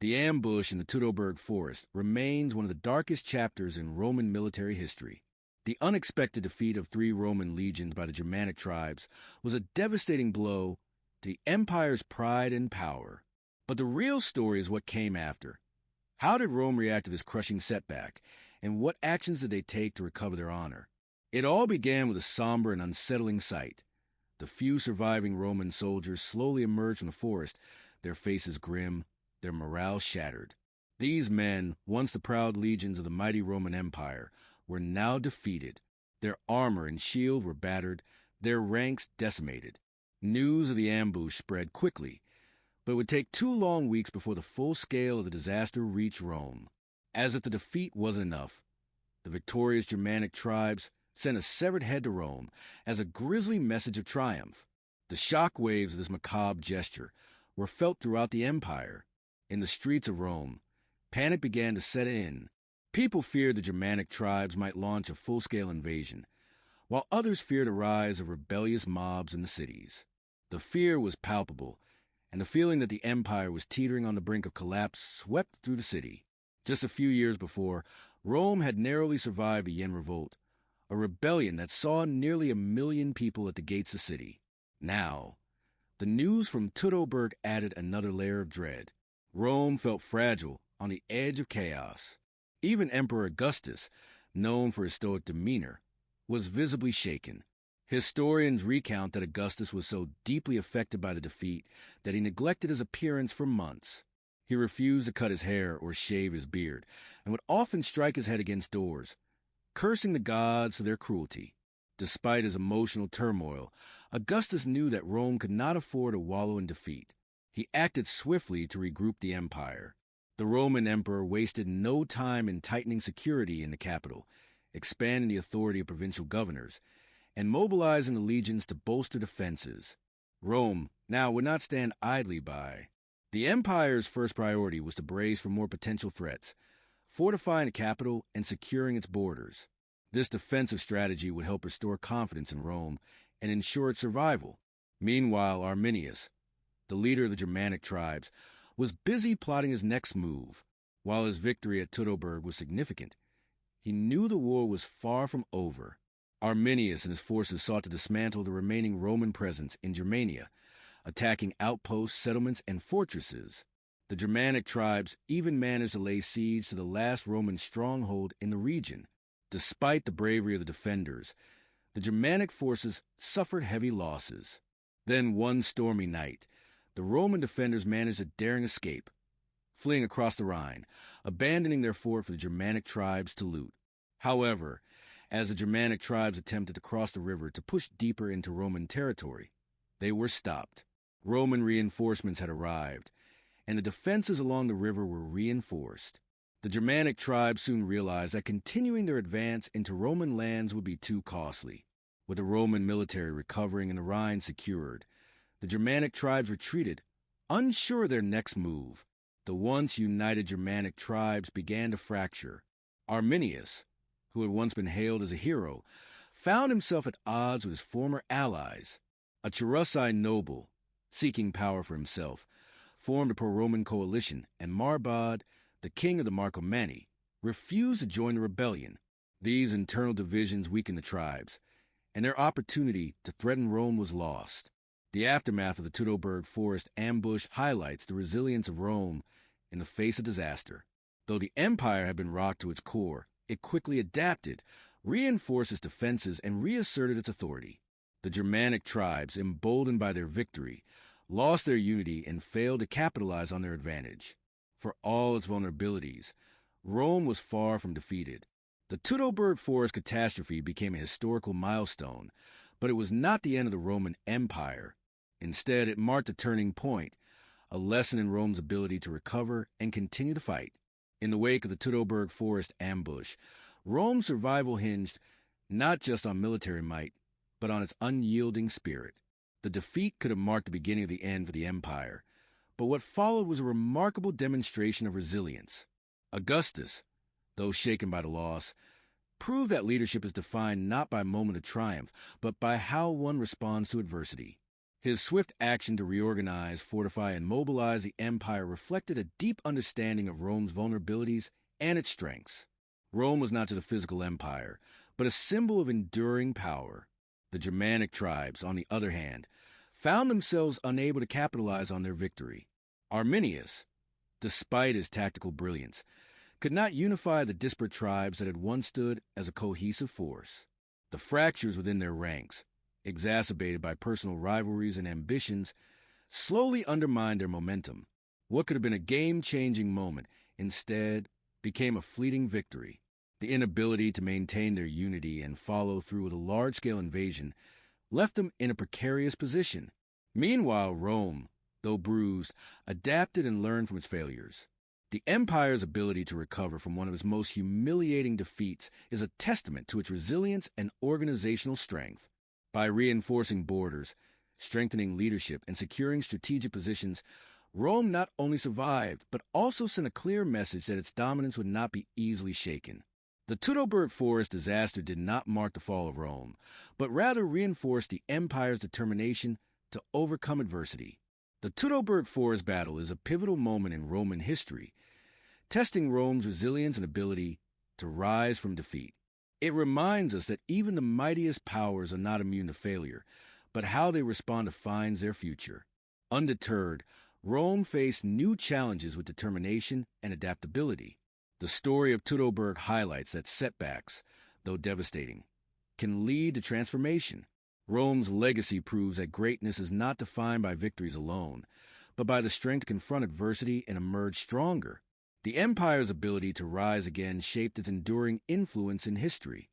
The ambush in the Teutoburg Forest remains one of the darkest chapters in Roman military history. The unexpected defeat of 3 Roman legions by the Germanic tribes was a devastating blow to the empire's pride and power. But the real story is what came after. How did Rome react to this crushing setback, and what actions did they take to recover their honor? It all began with a somber and unsettling sight. The few surviving Roman soldiers slowly emerged from the forest, their faces grim, their morale shattered. These men, once the proud legions of the mighty Roman Empire, were now defeated. Their armor and shield were battered, their ranks decimated. News of the ambush spread quickly, but it would take 2 long weeks before the full scale of the disaster reached Rome. As if the defeat wasn't enough, the victorious Germanic tribes sent a severed head to Rome as a grisly message of triumph. The shock waves of this macabre gesture were felt throughout the empire. In the streets of Rome, panic began to set in. People feared the Germanic tribes might launch a full-scale invasion, while others feared a rise of rebellious mobs in the cities. The fear was palpable, and the feeling that the empire was teetering on the brink of collapse swept through the city. Just a few years before, Rome had narrowly survived a Yen revolt, a rebellion that saw nearly 1 million people at the gates of the city. Now, the news from Teutoburg added another layer of dread. Rome felt fragile, on the edge of chaos. Even Emperor Augustus, known for his stoic demeanor, was visibly shaken. Historians recount that Augustus was so deeply affected by the defeat that he neglected his appearance for months. He refused to cut his hair or shave his beard, and would often strike his head against doors, cursing the gods for their cruelty. Despite his emotional turmoil, Augustus knew that Rome could not afford to wallow in defeat. He acted swiftly to regroup the empire. The Roman emperor wasted no time in tightening security in the capital, expanding the authority of provincial governors, and mobilizing the legions to bolster defenses. Rome now would not stand idly by. The empire's first priority was to brace for more potential threats, fortifying the capital and securing its borders. This defensive strategy would help restore confidence in Rome and ensure its survival. Meanwhile, Arminius, the leader of the Germanic tribes, was busy plotting his next move. While his victory at Teutoburg was significant, he knew the war was far from over. Arminius and his forces sought to dismantle the remaining Roman presence in Germania, attacking outposts, settlements, and fortresses. The Germanic tribes even managed to lay siege to the last Roman stronghold in the region. Despite the bravery of the defenders, the Germanic forces suffered heavy losses. Then one stormy night, the Roman defenders managed a daring escape, fleeing across the Rhine, abandoning their fort for the Germanic tribes to loot. However, as the Germanic tribes attempted to cross the river to push deeper into Roman territory, they were stopped. Roman reinforcements had arrived, and the defenses along the river were reinforced. The Germanic tribes soon realized that continuing their advance into Roman lands would be too costly. With the Roman military recovering and the Rhine secured, the Germanic tribes retreated, unsure of their next move. The once united Germanic tribes began to fracture. Arminius, who had once been hailed as a hero, found himself at odds with his former allies. A Cherusci noble, seeking power for himself, formed a pro-Roman coalition, and Marbod, the king of the Marcomanni, refused to join the rebellion. These internal divisions weakened the tribes, and their opportunity to threaten Rome was lost. The aftermath of the Teutoburg Forest ambush highlights the resilience of Rome in the face of disaster. Though the empire had been rocked to its core, it quickly adapted, reinforced its defenses, and reasserted its authority. The Germanic tribes, emboldened by their victory, lost their unity and failed to capitalize on their advantage. For all its vulnerabilities, Rome was far from defeated. The Teutoburg Forest catastrophe became a historical milestone, but it was not the end of the Roman Empire. Instead, it marked a turning point, a lesson in Rome's ability to recover and continue to fight. In the wake of the Teutoburg Forest ambush, Rome's survival hinged not just on military might, but on its unyielding spirit. The defeat could have marked the beginning of the end for the empire, but what followed was a remarkable demonstration of resilience. Augustus, though shaken by the loss, proved that leadership is defined not by a moment of triumph, but by how one responds to adversity. His swift action to reorganize, fortify, and mobilize the empire reflected a deep understanding of Rome's vulnerabilities and its strengths. Rome was not just a physical empire, but a symbol of enduring power. The Germanic tribes, on the other hand, found themselves unable to capitalize on their victory. Arminius, despite his tactical brilliance, could not unify the disparate tribes that had once stood as a cohesive force. The fractures within their ranks, exacerbated by personal rivalries and ambitions, slowly undermined their momentum. What could have been a game-changing moment instead became a fleeting victory. The inability to maintain their unity and follow through with a large-scale invasion left them in a precarious position. Meanwhile, Rome, though bruised, adapted and learned from its failures. The empire's ability to recover from one of its most humiliating defeats is a testament to its resilience and organizational strength. By reinforcing borders, strengthening leadership, and securing strategic positions, Rome not only survived, but also sent a clear message that its dominance would not be easily shaken. The Teutoburg Forest disaster did not mark the fall of Rome, but rather reinforced the empire's determination to overcome adversity. The Teutoburg Forest battle is a pivotal moment in Roman history, testing Rome's resilience and ability to rise from defeat. It reminds us that even the mightiest powers are not immune to failure, but how they respond defines their future. Undeterred, Rome faced new challenges with determination and adaptability. The story of Teutoburg highlights that setbacks, though devastating, can lead to transformation. Rome's legacy proves that greatness is not defined by victories alone, but by the strength to confront adversity and emerge stronger. The empire's ability to rise again shaped its enduring influence in history.